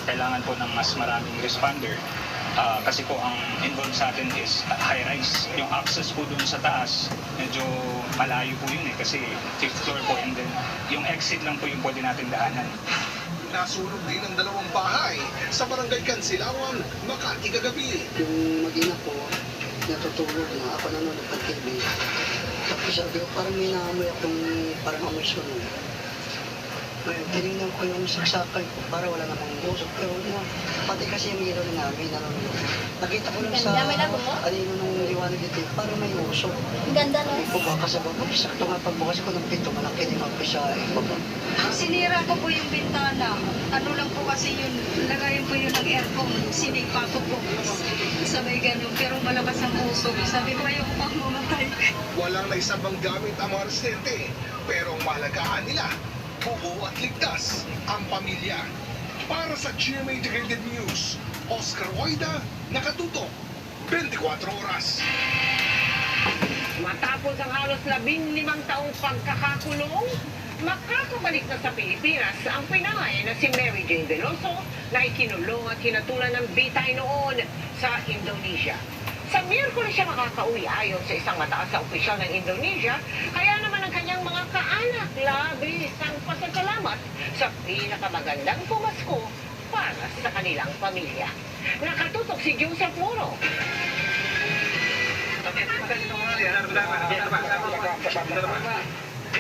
Kailangan po ng mas maraming responder. Kasi po ang involved sa atin is high-rise. Yung access po dun sa taas, medyo malayo po yun kasi 5th floor po, and then yung exit lang po yung pwede natin daanan. Nasunog din ang dalawang bahay sa barangay Kansilawan, Makati kagabi. Yung mag-ina ko, natutulog na ako nanonood ng TV. Tapos sabi ko, parang may naamoy akong parang amoy sunog. Tinignan ko yung saksakan ko para wala namang usok. Pero na, pati kasi yung ilaw namin, nanonood. Nakita ko lang sa alino nung liwanag dito, parang may usok. Ang ganda no? Baba ka sa baba, sakto nga pagbukas ko ng pinto, malaki din ako sa baba. Sinira ko po yung bintana. Ano lang po kasi yun, lagayin po yun ng aircon. Sinipa ko po. Sabay ganun, pero malakas ang usok. Sabi ko, ayaw ko pang mamatay. Walang naisabang gamit ang mga residente, pero ang mahalagaan nila, buo at ligtas ang pamilya. Para sa GMA Integrated News, Oscar Oida, nakatutok, 24 oras. Matapos ang halos 15 taong pagkakakulong, makakabalik na sa Pilipinas ang Pinay na si Mary Jane Veloso na ikinulong at hinatulan ng bitay noon sa Indonesia. Sa Miyerkules siya makakauwi ayon sa isang mataas na opisyal ng Indonesia, kaya naman ang kanyang mga kaanak labis ang pasasalamat sa pinakamagandang pumasko para sa kanilang pamilya. Nakatutok si Joseph Moro.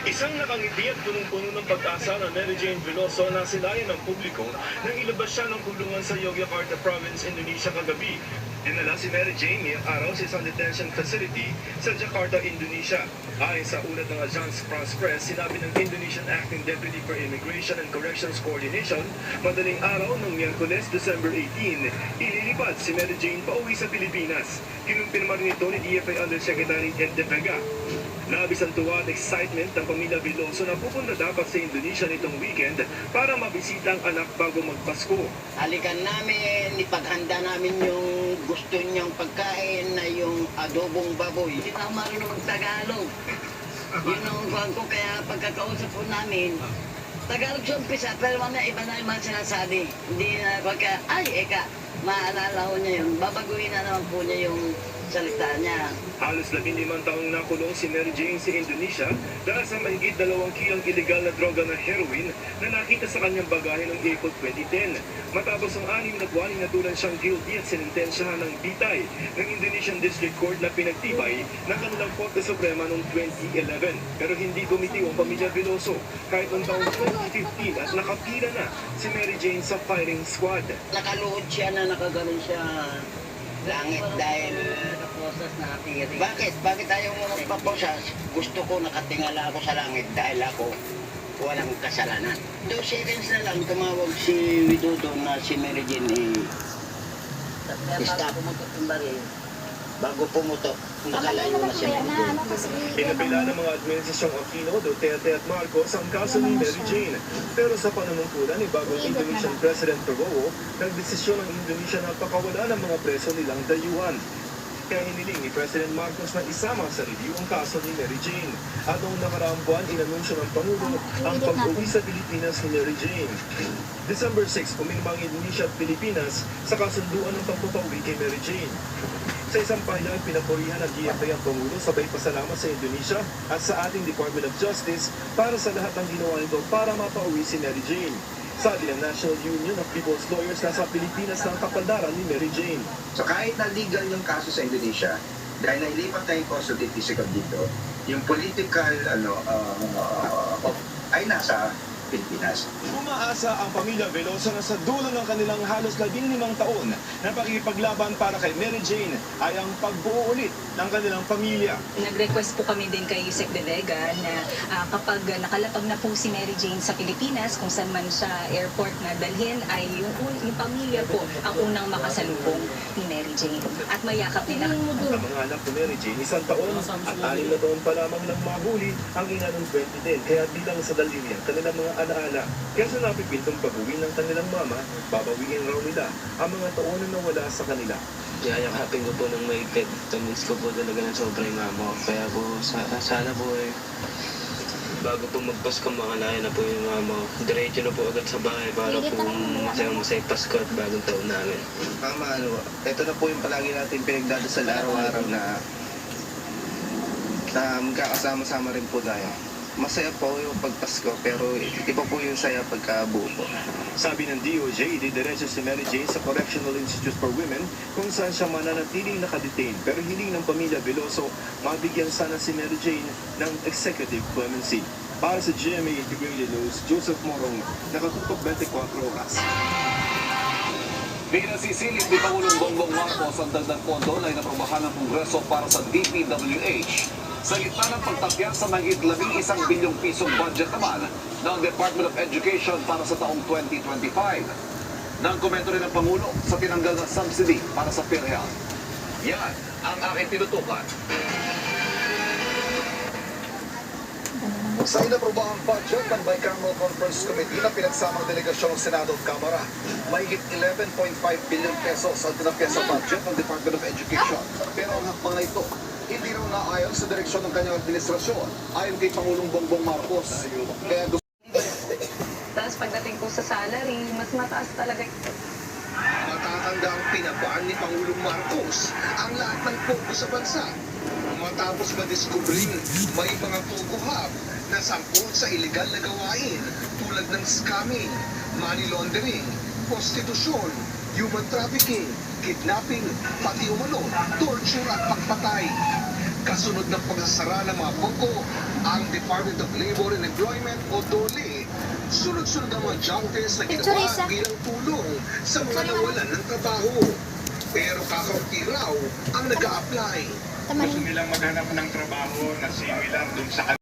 Isang nakangiti at punong-puno ng pag-asa na Mary Jane Veloso na silayan ng publiko nang ilabas siya ng kulungan sa Yogyakarta Province, Indonesia kagabi. Dinala si Mary Jane ngayong araw sa isang detention facility sa Jakarta, Indonesia. Ayon sa ulat ng Agence France Press, sinabi ng Indonesian Acting Deputy for Immigration and Corrections Coordination, madaling araw ng Miyerkules, December 18, ililipat si Mary Jane pauwi sa Pilipinas. Kinumpirma rin ito ni DFA Undersecretary Ed De Vega. Labis ang tuwa at excitement ng pamilya Veloso na pupunta dapat sa Indonesia nitong weekend para mabisita ang anak bago magpasko. Halikan namin, ipaghanda namin yung gusto niyang pagkain na yung adobong baboy. Hindi na marunong mag-Tagalog. Yun ang kuhan ko, kaya pagkakausap po namin, Tagalog siya umpisa, pero mamaya iba na yung mga sinasabi. Hindi na pagka, maalala ko niya yun. Babaguhin na naman po niya yung salita niya. Halos 15 taong nakulong si Mary Jane sa Indonesia dahil sa mahigit 2 kilong illegal na droga na heroin na nakita sa kanyang bagahe noong April 2010. Matapos ang 6 na buwan, hinatulan siyang guilty at sinintensyahan ng bitay ng Indonesian District Court na pinagtibay ng kanilang Korte Suprema noong 2011. Pero hindi bumitiw ang pamilya Veloso kahit noong taong 2015 at nakapila na si Mary Jane sa firing squad. Nakaluhod siya na nakaganon siya langit dahil bakit ayaw mo magpaposas? Gusto ko nakatingala ako sa langit dahil ako walang kasalanan. 2 seconds na lang tumawag si Widodo na si Mary Jane stop bago pumutok nakalayo na si Mary Jane. Pinapila ng mga administrasyong Aquino, Duterte at Marcos ang kaso ni Mary Jane. Pero sa panunungkulan ni bagong Indonesian President Prabowo, nagdesisyon ng Indonesia na pakawala ng mga preso nilang dayuhan. Kaya hiniling ni President Marcos na isama sa review ang kaso ni Mary Jane. At noong nakaraang buwan, inanunsyo ng Pangulo ang pag-uwi sa Pilipinas ni Mary Jane. December 6, pumirma ang Indonesia at Pilipinas sa kasunduan ng pagpapauwi kay Mary Jane. Sa isang pahayag, pinapurihan ng DFA ang Pangulo sabay pasalamat sa Indonesia at sa ating Department of Justice para sa lahat ng ginawa nito para mapauwi si Mary Jane. Sabi ng National Union of People's Lawyers, nasa Pilipinas ng kapaldaran ni Mary Jane. So kahit na legal yung kaso sa Indonesia, dahil nailipat na yung custody physical dito, yung political ay nasa Pilipinas. Umaasa ang pamilya Veloso na sa dulo ng kanilang halos 15 taon na pakikipaglaban para kay Mary Jane ay ang pagbuo ulit ng kanilang pamilya. Nag-request po kami din kay Yusek De Vega na kapag nakalapag na po si Mary Jane sa Pilipinas, kung saan man siya airport na dalhin, ay yung pamilya po ang unang makasalubong ni Mary Jane. At mayakap nila. Ang mga anak ni Mary Jane, 1 taon at 6 na taon pa lamang nang mahuli ang ina noong 2010. Kaya bilang sa daliri ang kanilang mga alaala. Kaya sa napipintong pag-uwi ng kanilang mama, babawiin raw nila ang mga taon na nawala sa kanila. Yayakapin ko po ng mahigpit. Tumis ko po talaga ng sobrang mama ko. Kaya po, sana po bago po magpasko, makalaya na po yung mama ko. Diretso na po agad sa bahay para po masayang Pasko at bagong taon namin. Mama, ito na po yung palagi natin pinagdadasal araw-araw na magkakasama-sama rin po tayo. Masaya po yung pagpasko, pero iba po yung saya pagkabuo po. Sabi ng DOJ, didiretso si Mary Jane sa Correctional Institute for Women kung saan siya mananatiling nakadetain. Pero hiling ng pamilya Veloso, mabigyan sana si Mary Jane ng executive clemency. Para sa GMA Integrated News, Joseph Morong, nakatutok 24 oras. Pinasisilip ni Pangulong Bongbong Marcos ang dagdag pondo na inaprobahan ng Kongreso para sa DPWH. Sa gitna ng pagtapyas sa mahigit 11 bilyong pisong budget naman ng Department of Education para sa taong 2025. Nang komento rin ng Pangulo sa tinanggal na subsidy para sa PhilHealth. Yan ang aking tinutukan. Sa inaprobahang budget ng Bicameral Conference Committee na pinagsamang delegasyon ng Senado at Kamara, mahigit 11.5 billion pesos ang tinapya sa budget ng Department of Education. Pero ang hakbang na ito, hindi raw naayon sa direksyon ng kanyang administrasyon ayon kay Pangulong Bongbong Marcos. Kaya Tapos pagdating po sa salary, mas mataas talaga. matatanda ang pinabaan ni Pangulong Marcos ang lahat ng pogo sa bansa. Matapos madiskubring may mga pogo hub na sangkot sa iligal na gawain tulad ng scamming, money laundering, prostitusyon, human trafficking, kidnapping, pati umano, torture at pagpatay. Kasunod ng pagsasara ng mga pogo, ang Department of Labor and Employment o DOLE, sunod-sunod ang mga job test na ginawa bilang tulong sa mga nawalan ng trabaho. Pero kakaunti raw ang nag-a-apply. Gusto nilang maghanap ng trabaho na similar dun sa